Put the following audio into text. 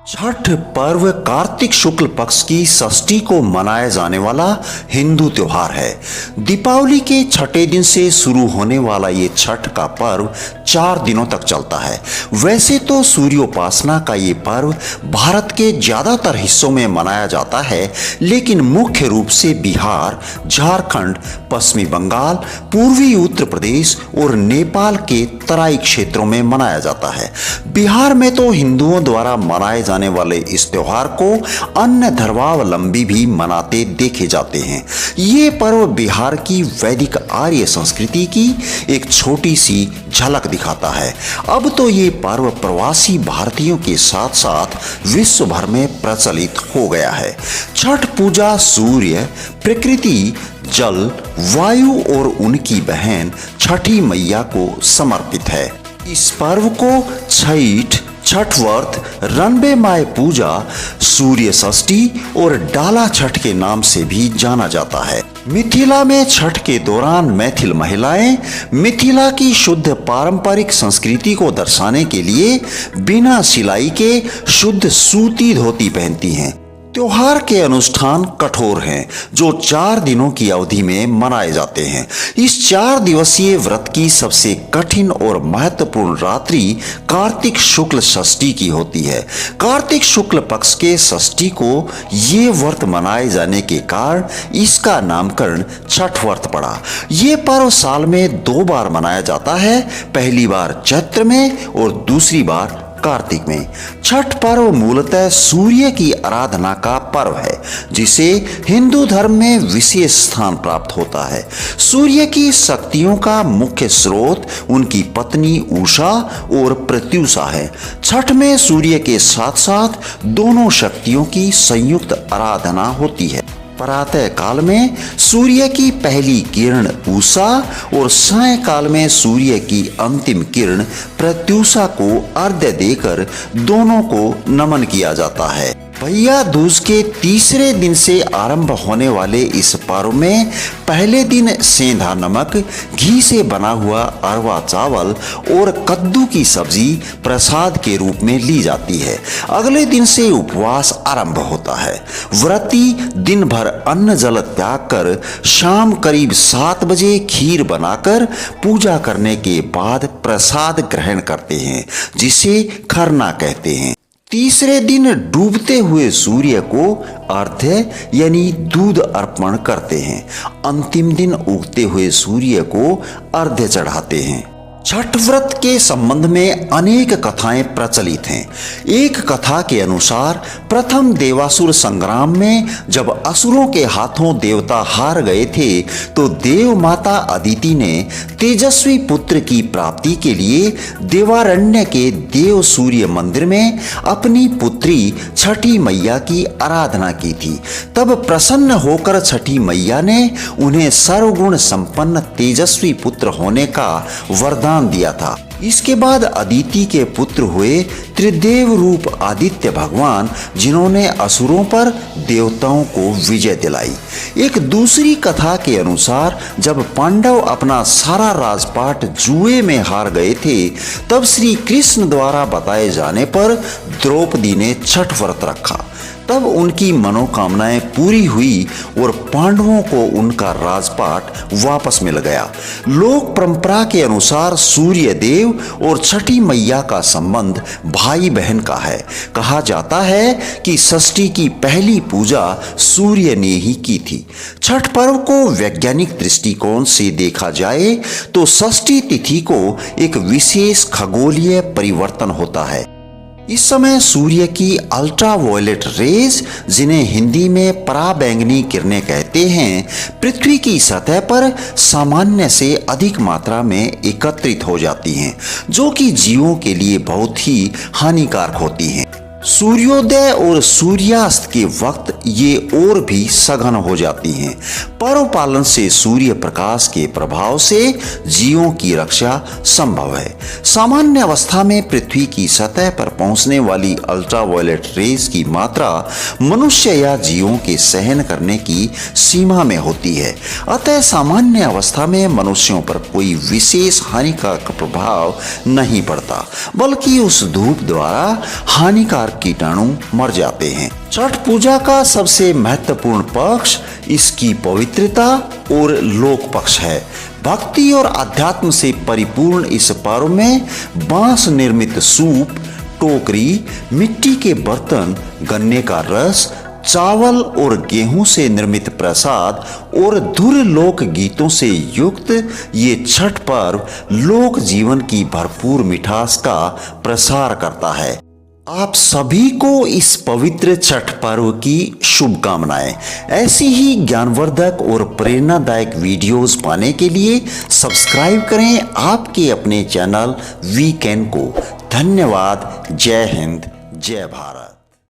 छठ पर्व कार्तिक शुक्ल पक्ष की षष्ठी को मनाया जाने वाला हिंदू त्योहार है। दीपावली के छठे दिन से शुरू होने वाला ये छठ का पर्व 4 दिनों तक चलता है। वैसे तो सूर्योपासना का ये पर्व भारत के ज्यादातर हिस्सों में मनाया जाता है, लेकिन मुख्य रूप से बिहार, झारखंड, पश्चिमी बंगाल, पूर्वी उत्तर प्रदेश और नेपाल के तराई क्षेत्रों में मनाया जाता है। बिहार में तो हिंदुओं द्वारा मनाए जाने वाले इस त्योहार को अन्य धर्मावलंबी भी मनाते देखे जाते हैं। ये पर्व बिहार की वैदिक आर्य संस्कृति की एक छोटी सी झलक दिखाता है। अब तो ये पर्व प्रवासी भारतीयों के साथ साथ विश्व भर में प्रचलित हो गया है। छठ पूजा सूर्य, प्रकृति, जल, वायु और उनकी बहन छठी मैया को समर्पित है। इस पर्व को छठ व्रत, रणबे माय पूजा, सूर्य षष्ठी और डाला छठ के नाम से भी जाना जाता है। मिथिला में छठ के दौरान मैथिल महिलाएं मिथिला की शुद्ध पारंपरिक संस्कृति को दर्शाने के लिए बिना सिलाई के शुद्ध सूती धोती पहनती हैं। त्योहार के अनुष्ठान कठोर हैं, जो 4 दिनों की अवधि में मनाए जाते हैं। इस 4 दिवसीय व्रत की सबसे कठिन और महत्वपूर्ण रात्रि कार्तिक शुक्ल षष्ठी की होती है। कार्तिक शुक्ल पक्ष के षष्ठी को ये व्रत मनाए जाने के कारण इसका नामकरण छठ व्रत पड़ा। ये पर्व साल में 2 बार मनाया जाता है, पहली बार चैत्र में और दूसरी बार कार्तिक में। छठ पर्व मूलतः सूर्य की आराधना का पर्व है, जिसे हिंदू धर्म में विशेष स्थान प्राप्त होता है। सूर्य की शक्तियों का मुख्य स्रोत उनकी पत्नी उषा और प्रत्युषा है। छठ में सूर्य के साथ साथ दोनों शक्तियों की संयुक्त आराधना होती है। प्रातः काल में सूर्य की पहली किरण उषा और सायंकाल में सूर्य की अंतिम किरण प्रत्युषा को अर्घ्य देकर दोनों को नमन किया जाता है। भैया दूज के तीसरे दिन से आरंभ होने वाले इस पर्व में पहले दिन सेंधा नमक, घी से बना हुआ अरवा चावल और कद्दू की सब्जी प्रसाद के रूप में ली जाती है। अगले दिन से उपवास आरंभ होता है। व्रती दिन भर अन्न जल त्याग कर शाम करीब 7 बजे खीर बनाकर पूजा करने के बाद प्रसाद ग्रहण करते हैं, जिसे खरना कहते हैं। तीसरे दिन डूबते हुए सूर्य को अर्घ्य यानी दूध अर्पण करते हैं। अंतिम दिन उगते हुए सूर्य को अर्घ्य चढ़ाते हैं। छठ व्रत के संबंध में अनेक कथाएं प्रचलित हैं। एक कथा के अनुसार प्रथम देवासुर संग्राम में जब असुरों के हाथों देवता हार गए थे, तो देव माता अदिति ने तेजस्वी पुत्र की प्राप्ति के लिए देवारण्य के देव सूर्य मंदिर में अपनी पुत्री छठी मैया की आराधना की थी। तब प्रसन्न होकर छठी मैया ने उन्हें सर्वगुण संपन्न तेजस्वी पुत्र होने का वरदान दिया था। इसके बाद अदिति के पुत्र हुए त्रिदेव रूप आदित्य भगवान, जिन्होंने असुरों पर देवताओं को विजय दिलाई। एक दूसरी कथा के अनुसार जब पांडव अपना सारा राजपाट जुए में हार गए थे, तब श्री कृष्ण द्वारा बताए जाने पर द्रौपदी ने छठ व्रत रखा। तब उनकी मनोकामनाएं पूरी हुई और पांडवों को उनका राजपाट वापस मिल गया। लोक परंपरा के अनुसार सूर्य देव और छठी मैया का संबंध भाई बहन का है। कहा जाता है कि षष्ठी की पहली पूजा सूर्य ने ही की थी। छठ पर्व को वैज्ञानिक दृष्टिकोण से देखा जाए तो षष्ठी तिथि को एक विशेष खगोलीय परिवर्तन होता है। इस समय सूर्य की अल्ट्रावायलेट रेज, जिन्हें हिंदी में पराबैंगनी किरणें कहते हैं, पृथ्वी की सतह पर सामान्य से अधिक मात्रा में एकत्रित हो जाती हैं, जो कि जीवों के लिए बहुत ही हानिकारक होती हैं। सूर्योदय और सूर्यास्त के वक्त ये और भी सघन हो जाती हैं। पर्व पालन से सूर्य प्रकाश के प्रभाव से जीवों की रक्षा संभव है। सामान्य अवस्था में पृथ्वी की सतह पर पहुंचने वाली अल्ट्रावायलेट रेज की मात्रा मनुष्य या जीवों के सहन करने की सीमा में होती है। अतः सामान्य अवस्था में मनुष्यों पर कोई विशेष हानिकारक प्रभाव नहीं पड़ता, बल्कि उस धूप द्वारा हानिकारक कीटाणु मर जाते हैं। छठ पूजा का सबसे महत्वपूर्ण पक्ष इसकी पवित्रता और लोक पक्ष है। भक्ति और अध्यात्म से परिपूर्ण इस पर्व में बांस निर्मित सूप, टोकरी, मिट्टी के बर्तन, गन्ने का रस, चावल और गेहूं से निर्मित प्रसाद और धुर लोक गीतों से युक्त ये छठ पर्व लोक जीवन की भरपूर मिठास का प्रसार करता है। आप सभी को इस पवित्र छठ पर्व की शुभकामनाएं। ऐसी ही ज्ञानवर्धक और प्रेरणादायक वीडियोस पाने के लिए सब्सक्राइब करें आपके अपने चैनल वीकेंड को। धन्यवाद। जय हिंद, जय भारत।